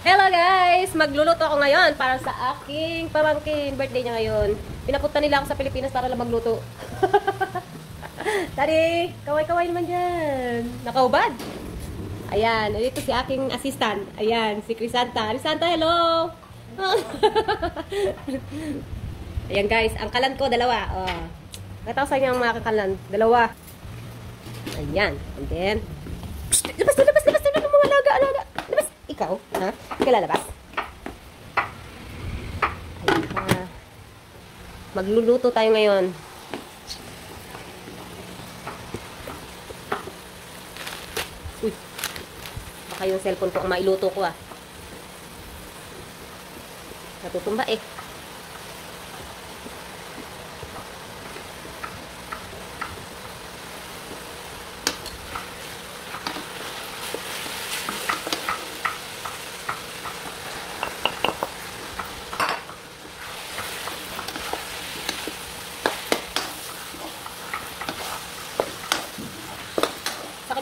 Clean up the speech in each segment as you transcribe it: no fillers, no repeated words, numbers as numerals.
Hello guys! Magluluto ako ngayon para sa aking pamangkin. Birthday niya ngayon. Pinapunta nila ako sa Pilipinas para lang magluto. Tari! Kaway-kaway naman dyan. Nakaubad. Ayan. Dito si aking assistant. Ayan. Si Crisanta. Crisanta, hello! Ayan guys. Ang kalan ko, dalawa. Oh. Nakita ko sa inyo ang mga kakalan. Dalawa. Ayan. And then, labas na mga alaga. Labas. Ikaw, ha? Kalalabas. Ayan pa. Magluluto tayo ngayon. Uy. Baka yung cellphone ko ang mailuto ko, ah. Natutumba, eh.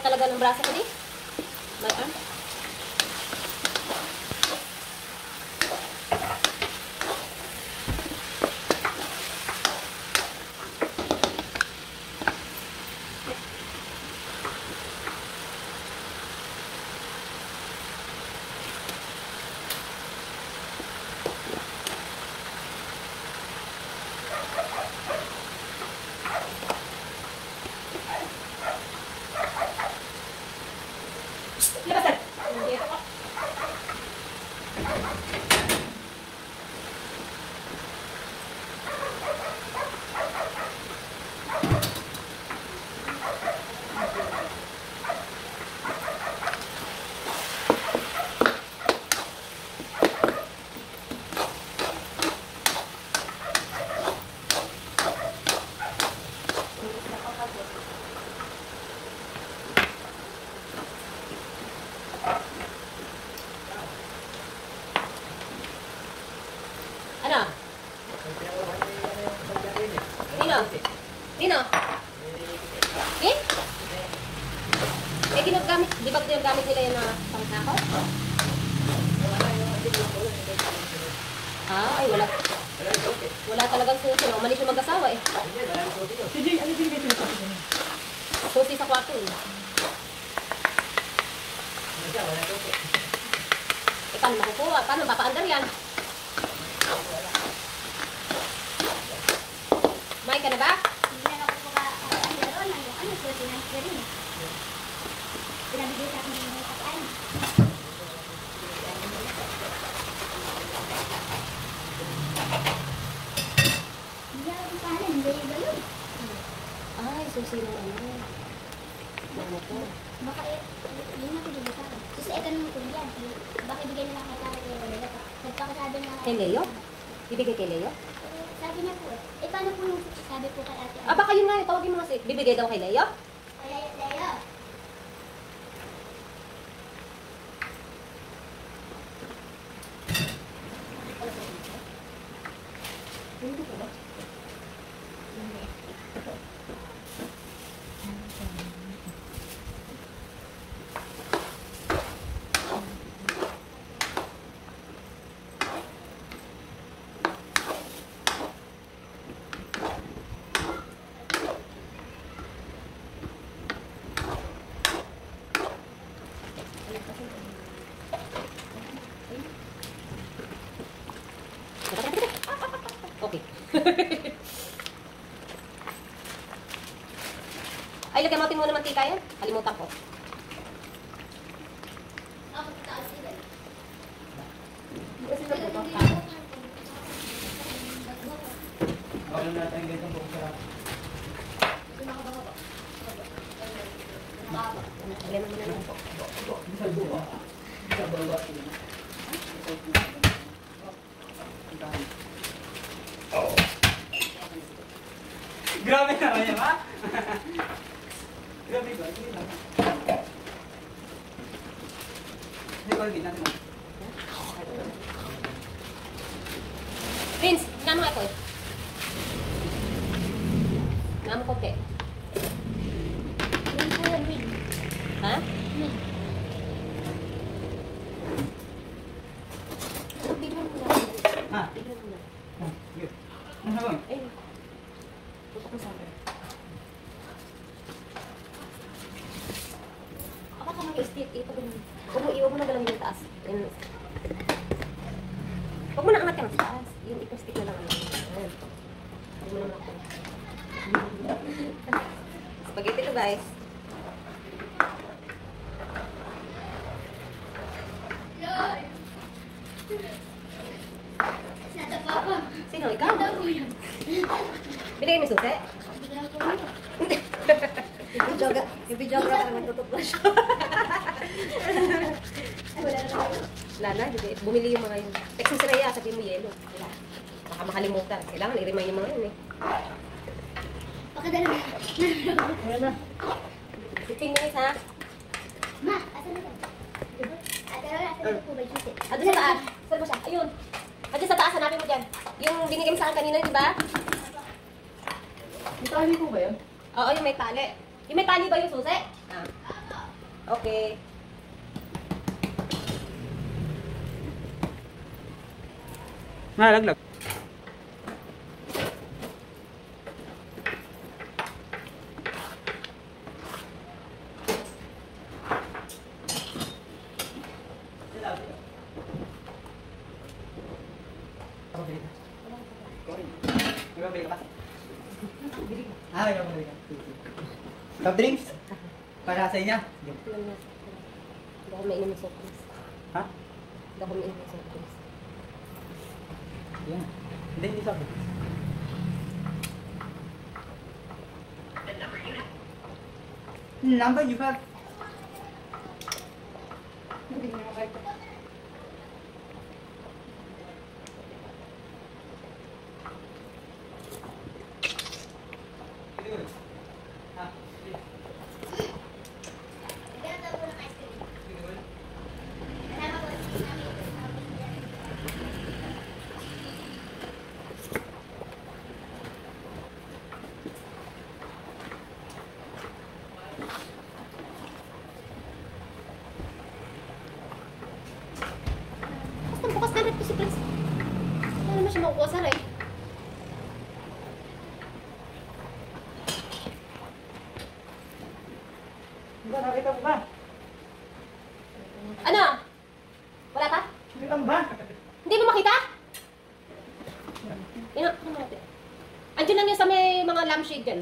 Talaga ng braso ko di. My arm. Dino? Eh? Eh, ginagamit, di ba ginagamit nila yung pangkakaw? Ah, ay wala. Wala talagang susi, no? Malis yung mag-asawa eh. Susi sa kwarto eh. Eh, paano makukuha? Paano papaandar yan? May ka na ba? Pinabigay sa akin ng pagkain. Hindi ako pala, hindi yung balon. Ay, susi na ano. Ano to? Baka yun na pinibigay sa akin. Kasi ito naman kung yan. Baka ibigay na lang kay Tara kay Leo. Nagpakasabi na. Kay Leo? Ibigay kay Leo? Sabi niya po eh. Paano po yung sabi po kay ate? Ah, baka yun nga, tawagin mo kasi. Bibigay daw kay Leo? Kay Leo. Okay. Ay, lagyan natin muna mantika yan. Kalimutan ko. Kasi na po ka. Ano natin ang ganitong buong sarap? Alam mo na lang po. Grabe naman yan, ha? Grabe ba? Sige lang. Hindi ko natin mo. Vince, nga mo nga ito. Nga mo konti. Yung po yung wig. Ha? Wig. Bigyan mo na. Ha? Bigyan mo na. Sige. Ano ba? Ayun. Tutok mo sa akin. Ako ka mag-stick. Ito ganun. Huwag mo na galang yung taas. Ayun. Huwag mo na angat yung taas. Yung ika-stick na lang. Ayun. Huwag mo na ako. Spaghetti to guys. Nasa papa. Sino? Ikaw? Ito po yun. Binigay mo yung susi? Bigla ko yun. Yung videographer ang nagtutok na siya. Ay, wala na tayo. Wala na, hindi. Bumili yung mga yun. Text mo si Rhea, sabihin mo yelo. Wala. Baka makalimutan. Kailangan i-remind yung mga yun eh. Pakadala na. Wala na. 15 minutes ha? Ma, asan na tayo? Asan na po ba yung susi? Ado sa taas. Saan mo siya? Ayun. Ado sa taas, hanapin mo dyan. Yung binigay mo sa akin kanina, di ba? May tali po ba yan? Oo, yung may tali. Yung may tali ba yung susi? Ah. Okay. Nalaglag. Top drinks? Para sa inyo? Wala na. Hindi ako mainim ng soft drinks. Ha? Hindi ako mainim ng soft drinks. Yan. Hindi sa akin. Number you have. Bigla tayo po ng ice cream. Kasama po si Mami. Basta bukas na rin ito si Prince. Wala naman siya makukuha sa rin. Ba, nakita mo ba? Ano? Wala ka? Nakita mo ba? Hindi mo makita? Yan, ano natin? Andiyan lang yan sa may mga lampshade dyan.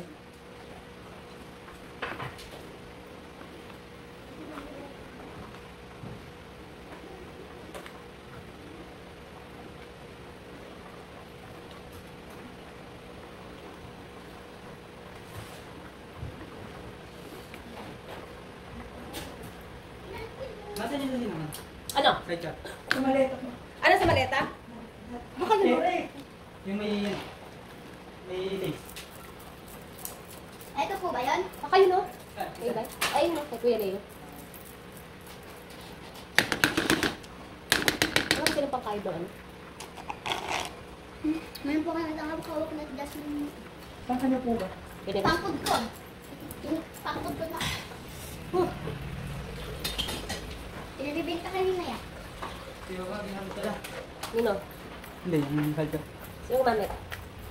Nasaan yun naman? Ano? Kaya. Kumaleta mo. Ano sa maleta? Baka yun. Yung may lace. Ito po ba yun? Baka yun o. Ayun ba? Ayun o. Kay Kuya Leo. Ano sila pang kayo doon? Ngayon po kayo nakakawak na das ng Saan kanya po ba? Pinag- pangkod ko. Yung pangkod ko na. Pinabibinta kanina yan. Sino ba? Ginamit ka lang. Yun o. Hindi, yung salta. Sino gumamit?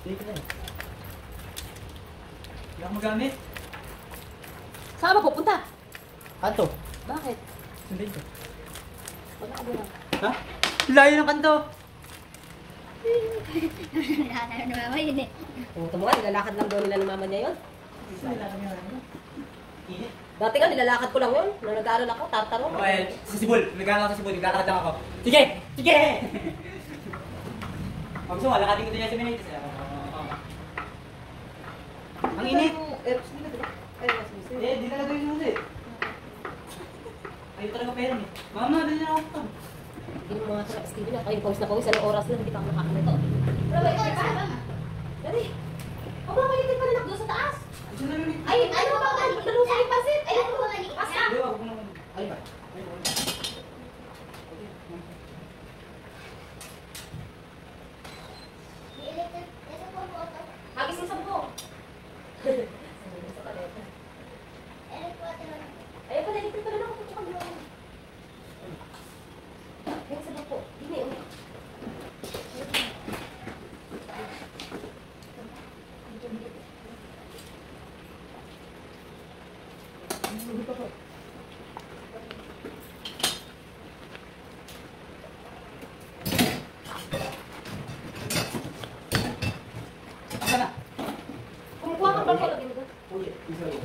Hindi ko lang. Hindi ako magamit. Saan ka pupunta? Ato. Bakit? Hindi ko. Wala ka doon. Ha? Layo ng kanto. Nakakaya naman yun eh. Pumunta mo nga, nilalakad lang doon nila ng mama niya yun. Init. Dati nga, nilalakad ko lang yun. Nung nag-aaral ako, tartaro. Okay, sa Sibol. Nagkakaroon ako sa Sibol. Nagkakakad lang ako. Sige! Sige! Pag gusto mo, lakatin ko din yan sa minutes. Ang init! Di talaga yun ulit. Ayaw talaga pera eh. Mama, dali na ako to. Hindi mo mga sarap, Steven. Ako yung pawis na pawis. Anong oras na, hindi pa ako nakakalito. Pero ikaw, ikaw. Dali. Ako ba malitin pa rin ako doon sa taas? Ay, ano ba ba? Nalusa yung pasit. Ay, ano ba ba? Pasta. Di ba, huwag mo naman. Ay ba? Ito po po. Hagis yung sampo. Ayaw pa, nalipin pa rin ako. Puto ka mo. Ayun sa bako. Dini, ulit. Sana. Kumukuha ka ba ko lagi nito? Uy, isa yun.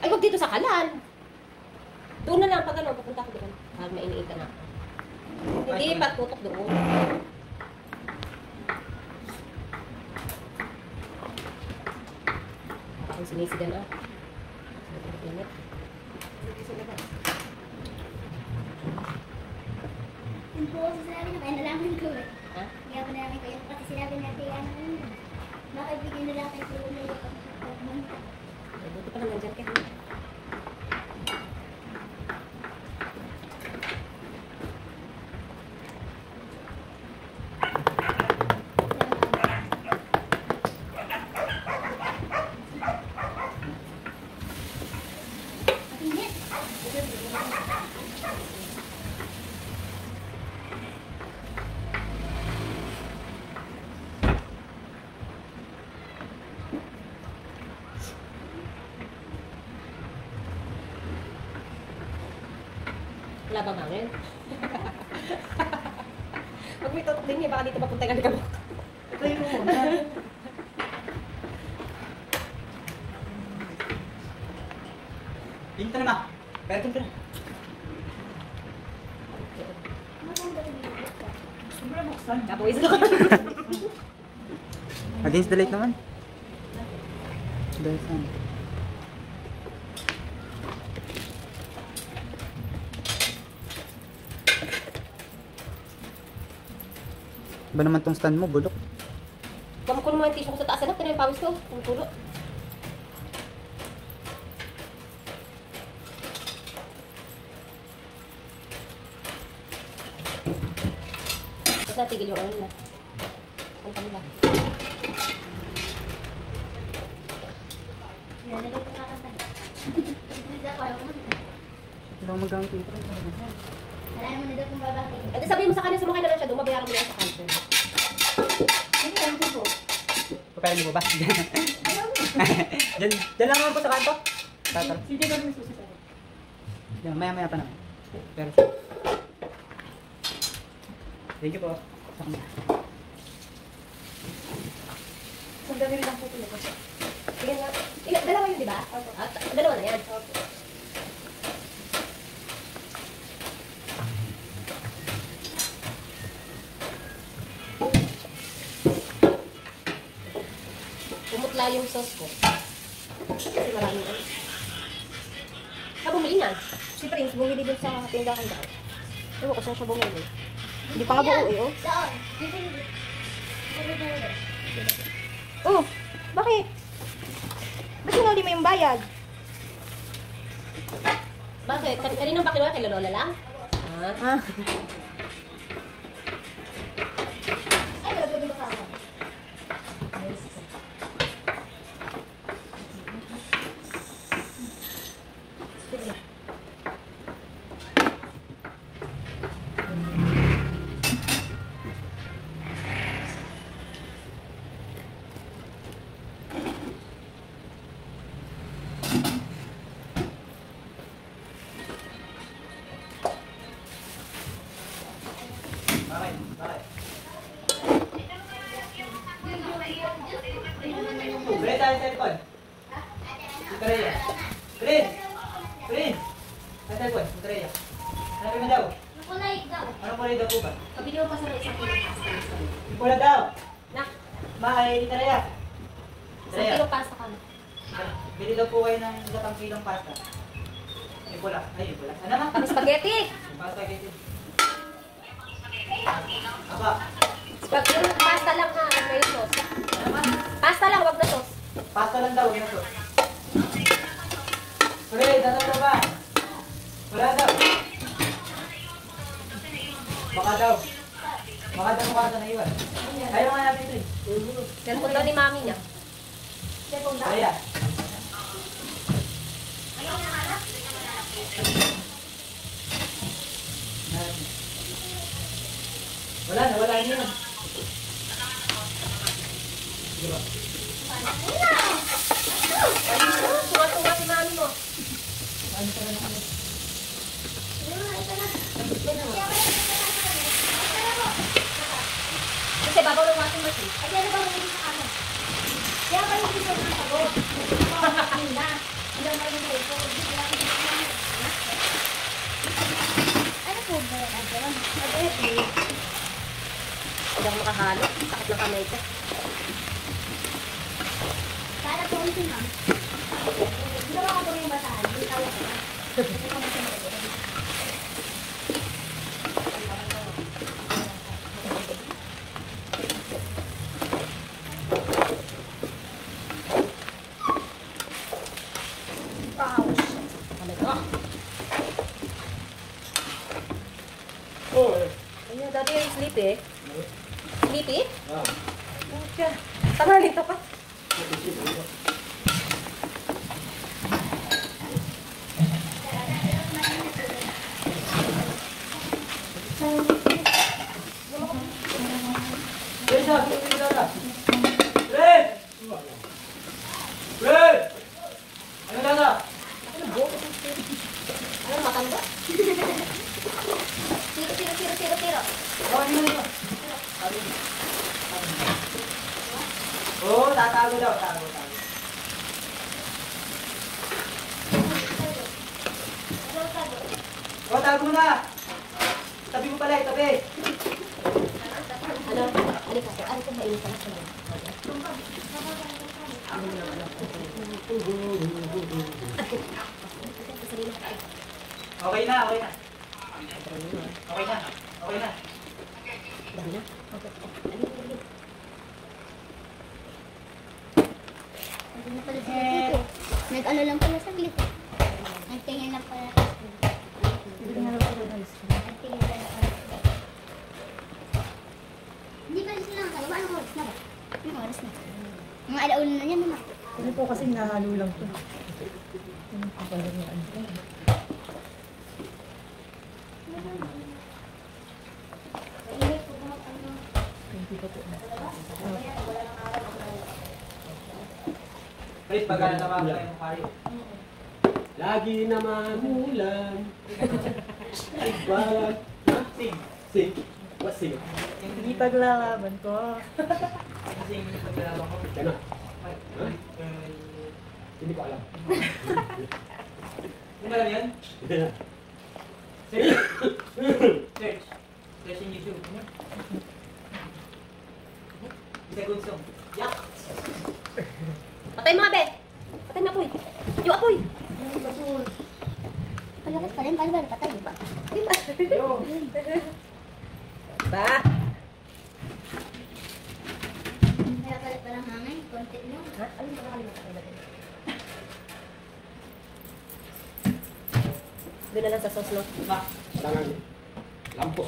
Ay, huwag dito sa kalan. Doon na lang, pag ano, papunta ko doon. Para mainiin ka na. Hindi, pagtutok doon. Ang sinisigan ah. Init. Yung po sa sinabi na kaya nalaman ko eh. Ha? Kaya po namin ko yun. Kasi sinabi natin ano yun. Bakit bigyan na natin ko yun na yung pagpunta. Ay, buti pa naman dyan ka. Matinit. Wala bang hangin? Pag may tutok din niya, baka dito mapunta ka na. Ito yung mo. Pinta na ma. Pero pinta na. Sobrang buksan. Kapuwis na. Against the light naman. Dahil saan? Ba naman tong stand mo, bulok? Kamukul mo yung tissue ko sa taas. Anak, tinay pawis ko. Kumukulo. Basta tigil yung ano na. Ang kanila. Yan, nalito ka kanta. Hindi ako ayaw ko. Wala akong magamit ito. Alam mo na daw kung babaki. At sabihin mo sa kanya, sumakay na lang siya doon. Mabayaran mo lang sa kanto. Hindi lang po. Papayarin mo ba? Diyan lang naman po sa kanto. Tatar. Sige, gano'n may susi tayo. Yan, maya-maya pa naman. Pero, thank you po. Sa kanya. Sandali lang po ito. Sige nga. Dalawa yun, di ba? At dalawa na yan. Pumutla yung sauce ko. Kasi maraming ano. Bumili na. Si Prince, bumili din sa tindahan daw. Ewan ko saan siya bumili. Hindi pa ka buo eh, oh. Doon. Oh, bakit? Ba't sinuli mo yung bayad? Bakit? Kaninang ba kinuha? Kay Lola lang? Ah. Ay, wala ba ka ako? Juan, Putraya. Hanapin mo daw. Nakulay daw. Ano kulay daw po ba? Pabili mo pa sa isang kilo pasta. Yung pula daw. Nak, Mahal, Putraya. isang kilo pasta ka. Bili daw po kayo ng 1 kilong pasta. Yung pula. Ay, yung pula. Ano naman? Kami spaghetti! Yung pasta kayo. Aba. Yung pasta lang ha, may sauce. Pasta lang, wag na sauce. Pasta lang daw, yun to. Pre, dadaw daw ba? Wala daw. Baka daw. Baka daw mukha na iwan. Ayaw nga natin ito eh. Cellphone daw ni mami niya. Kaya. Wala na, wala niya. Diba? Tunga-tunga si mami mo. Kasi babaw ng washing machine. Ay, ano ba hindi sa akin? Kaya ba yung gusto ng sagot? Hindi na. Hindi na yung gusto. Ano po ba yan? Ano? Hindi ako makahalo. Sakit ng kamay ko. Para po ulit ma'am. Hindi ba ako yung basahan? Hindi tayo ko na. Ayun, dati yung sleepy eh. Sleepy? Okay. Tangali to pa. Pre, sabi ko yung dada. Pre! Pre! Ano dada? Ano, matanda? Tiro. Oh, ano yun? Oo, tatago daw. Tago. Oh, tago mo na. Tabi mo pala, tabi. Ano? Ano ka? Ano ka ba yung pala? Okay na. Okay na. Dami na. Nandun na pala si Lito. Nag-ano lang pala saglit. Nagtingin lang pala. Nagtingin lang pala. Hindi pa sila nakakalawa. Anong oras na ba? Anong oras na? Mga alauna na yan naman. Ano po kasi nahalo lang to. Ano po pala yung ano? Hindi pa po. Please, pagkala naman kayo ng pari. Lagi naman ulan. Ay, balat. Sing. Sing. What sing? Hindi paglalaban ko. Sing, pagkala ko. Ano? Hindi ko alam. Ano alam yan? Search. Search in YouTube. It's a good song. Yak! Patay mga be! Patay na apoy! Yung apoy! Palakit pa rin. Paano ba napatay? Ba? Ba? Kaya pala parang hangin. Konti mo. Ha? Alin ba nakalimutan natin? Doon na lang sa sauce, no? Ma. Tangan. Lampos.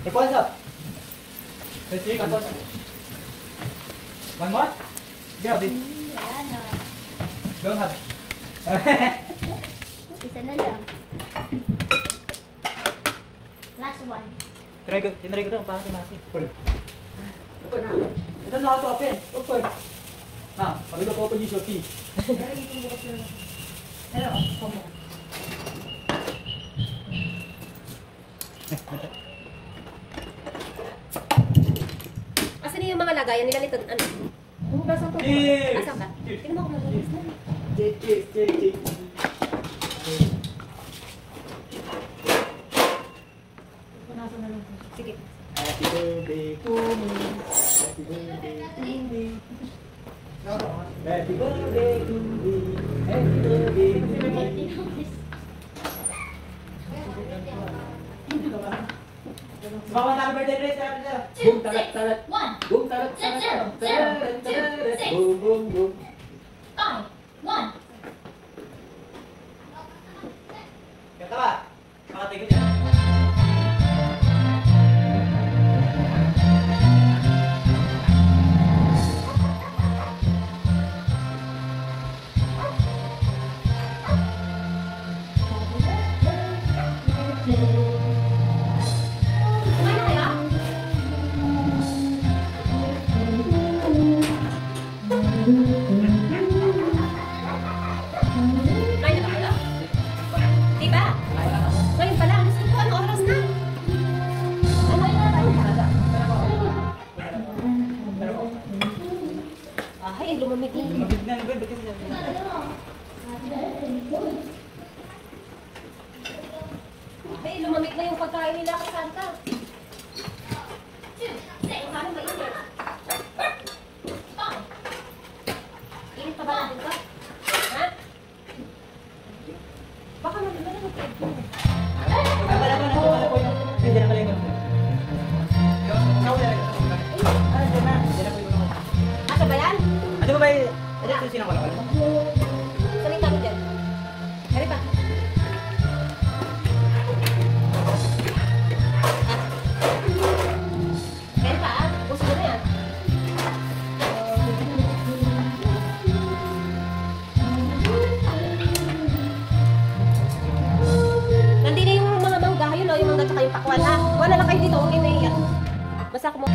What's up? Let's see, kapos. One more? Go, this. Wala na. Don't have. Isa na lang. Last one. Tinry ko ito, parang timasi. Open na. Ito na ako open. Open. Ah, Pag ito po open yung shorty. ano? Asan yung mga lagayan nila nito? Ano? Hugasan ko. Cheers! Asan ka? Tingnan mo kung malinis na. Cheers, cheers, cheers. Sige. Happy birthday to me. Happy birthday to me. Happy birthday to me. Happy birthday to me. Sumawa na birthday dress, happy na. Boom, talat, talat. Boom, talat, talat. Talat, talat. Boom, boom, boom. 5, 1. Kata ba? Makatigil niya. Kumain na kayo? Kumain na ba kayo? Diba? Ngayon pa lang. Gusto ko, ano oras na? Ano ay, lumamig na. Lumabig na, ba't kasi niya? Ay, lumamig na yung pagkain nila kay Santa. Ano ba init? Init pa ba natin to? Ha? Baka naman na mag-egg mo. Wala po yun. Hindi na pala yung Asa ba yan? ano ba yung... Ano yung sinakawala? Salita mo dyan. Hari pa. Kaya pa ah. Gusto mo na yan. Nandito na yung mga mangga. Yun o, yung mangga tsaka yung pakwan ha. Wala lang kayo dito. Okay na yan. Basta ako mo.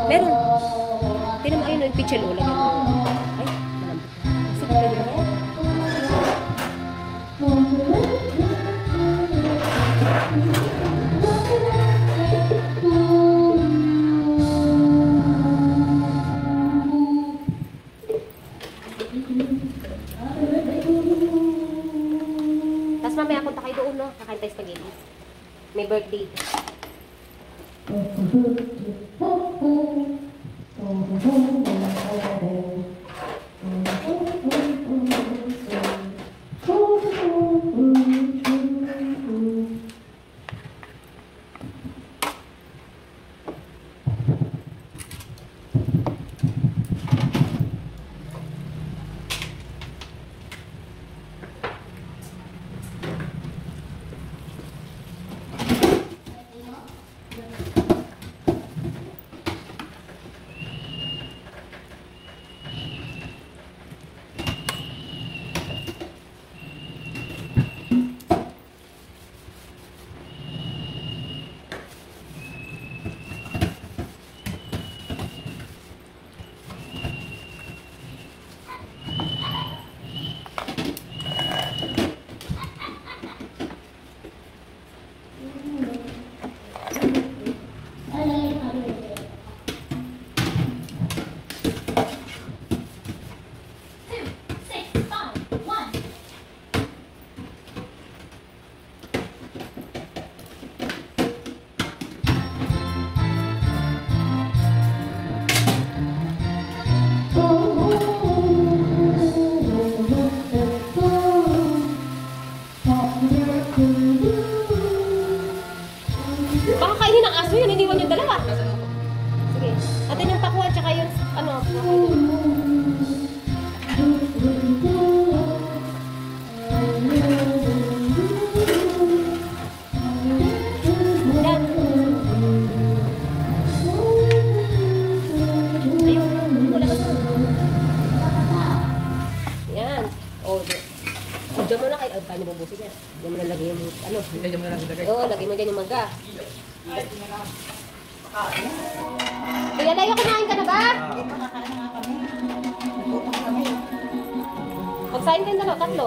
Meron. Tinan mo ayun yung pichel ulam. Ay, malambot. Sige, pwede ba yan? Tapos mamaya punta kayo doon, no? Kakain tayo spaghetti. May birthday. Baka kainin ng aso yun, iniwan yung dalawa. Sige. Atin yung pakwan, tsaka yung, ano, yan. Ayun, wala ka sa. Yan. O, diyan mo na kayo. Paano bubusin yan? Diyan mo na lagay yung, ano. Hindi mo na lang ilagay. Oo, lagay mo dyan yung mangga. Kuya Dayo, kumain ka na ba? Magsain kayo dalawa, tatlo.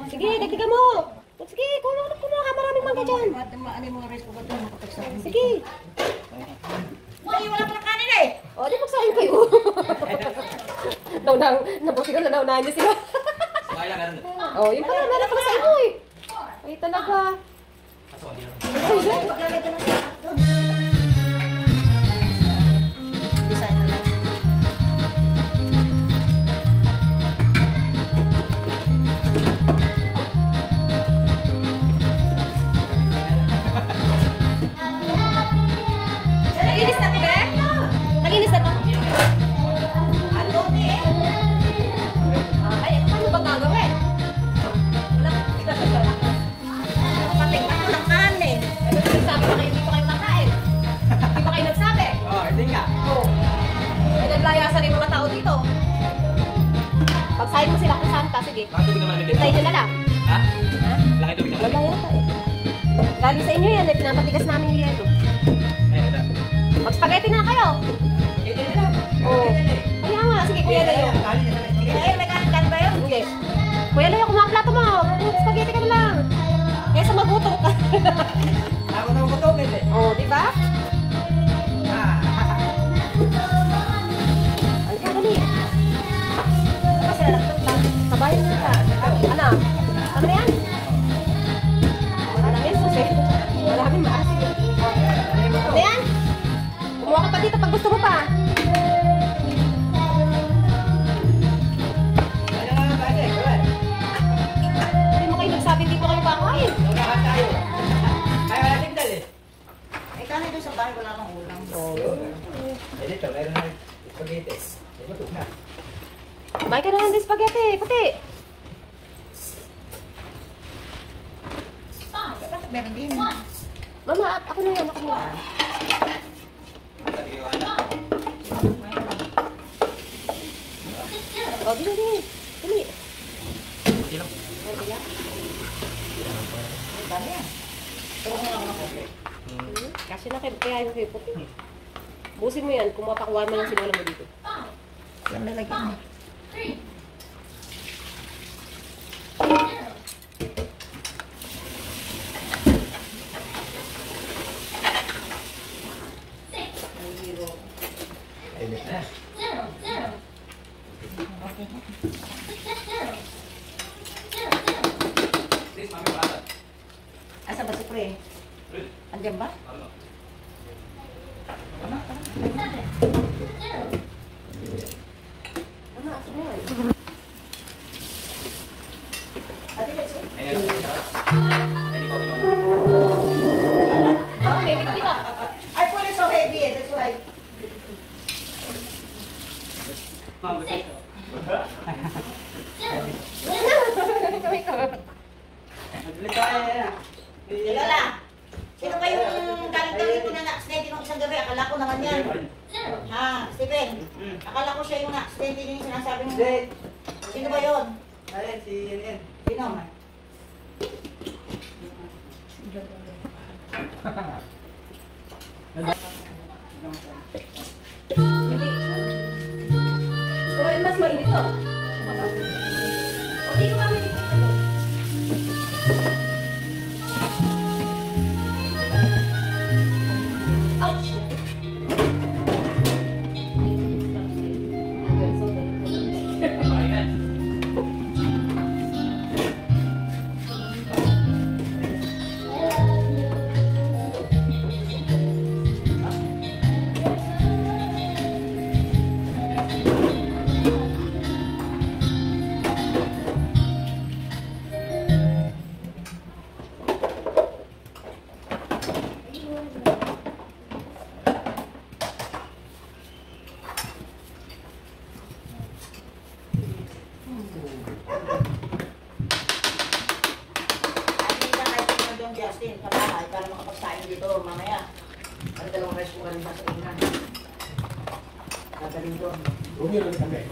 Sige, dagdagan mo. Sige, kumuha ka. Maraming mangga dyan. Ano yung mga rice ko ba ito? Nakapagsabi. Sige. Ay, wala pala kanin eh. O, di magsain kayo. Nabuti ko na naunahan niyo sila. Sakay lang, ganun. O, yun pala. Meron pala sa inyo eh. Ay, talaga. Paglalagay ka na sa doon. Design na lang. Naginis na to, be? Naginis na to? Ano eh? Ay, paano ba gagawin? Patingnan ko ng kanin. Sabi ko kayo, hindi pa kayo makain. Hindi pa kayo nagsabi. Oh, hindi nga. Oo. Ay, naglayasan yung mga tao dito. Pagsahin mo sila kung saan ka, sige. Laki tubig naman dito. Hintayin nyo na lang. Ha? Ha? Laki tubig naman. Wala yata eh. Galing sa inyo yan, eh. Pinapatigas namin yung yelo. Ayun, ito. Mag-spaghetti na kayo. Oo. Kaya nga, sige, Kuya Layo. Eh, may kanin ba yun? Sige. Kuya Layo, kung mga plato mo, spaghetti ka na lang. Kaya sa magutom ka. Ako na magutong, hindi. Oo, di ba? Ay, dali. Sabayan na ka. Ano? Ano na yan? Maraming susi. Maraming maasin. Ano yan? Kumuha ka pa dito pag gusto mo pa. Hindi mo kayo nagsabi hindi ko kayo kakain. Ay, wala tigdal eh. Eh, kanin doon sa bahay, wala nang ulam. Eh, dito, meron na spaghetti. Eh, matug na. Kumain ka na lang din spaghetti. Pati. Bakit meron din? Mama, ako na yan. Ako na yan. O, dili, dili. Dili. Kasi na kayo, kaya yung kayo puti. Busin mo yan, kung mapakuha mo lang sinula mo dito. Yan lalagyan mo. Ayun na. Please, mami, para. Asa ba si Pre? Andiyan ba? Ayun na. Okay, dito, dito. Ay, Paul is so heavy eh. That's why. Lola, sino ba yung galing dito na na-accidente nung isang gabi? Akala ko naman yan. Ha, Stephen? Akala ko siya yung na-accidente din yung sinasabi mo. Sino ba yun? Sino? Kumain mas mainit to. O, dito kami dito. Ouch! Justin, sa bahay para makapagsain dito mamaya. Ano dalawang rice cooker rin sa ina. Dadalhin doon. Huwag niyo lang kami.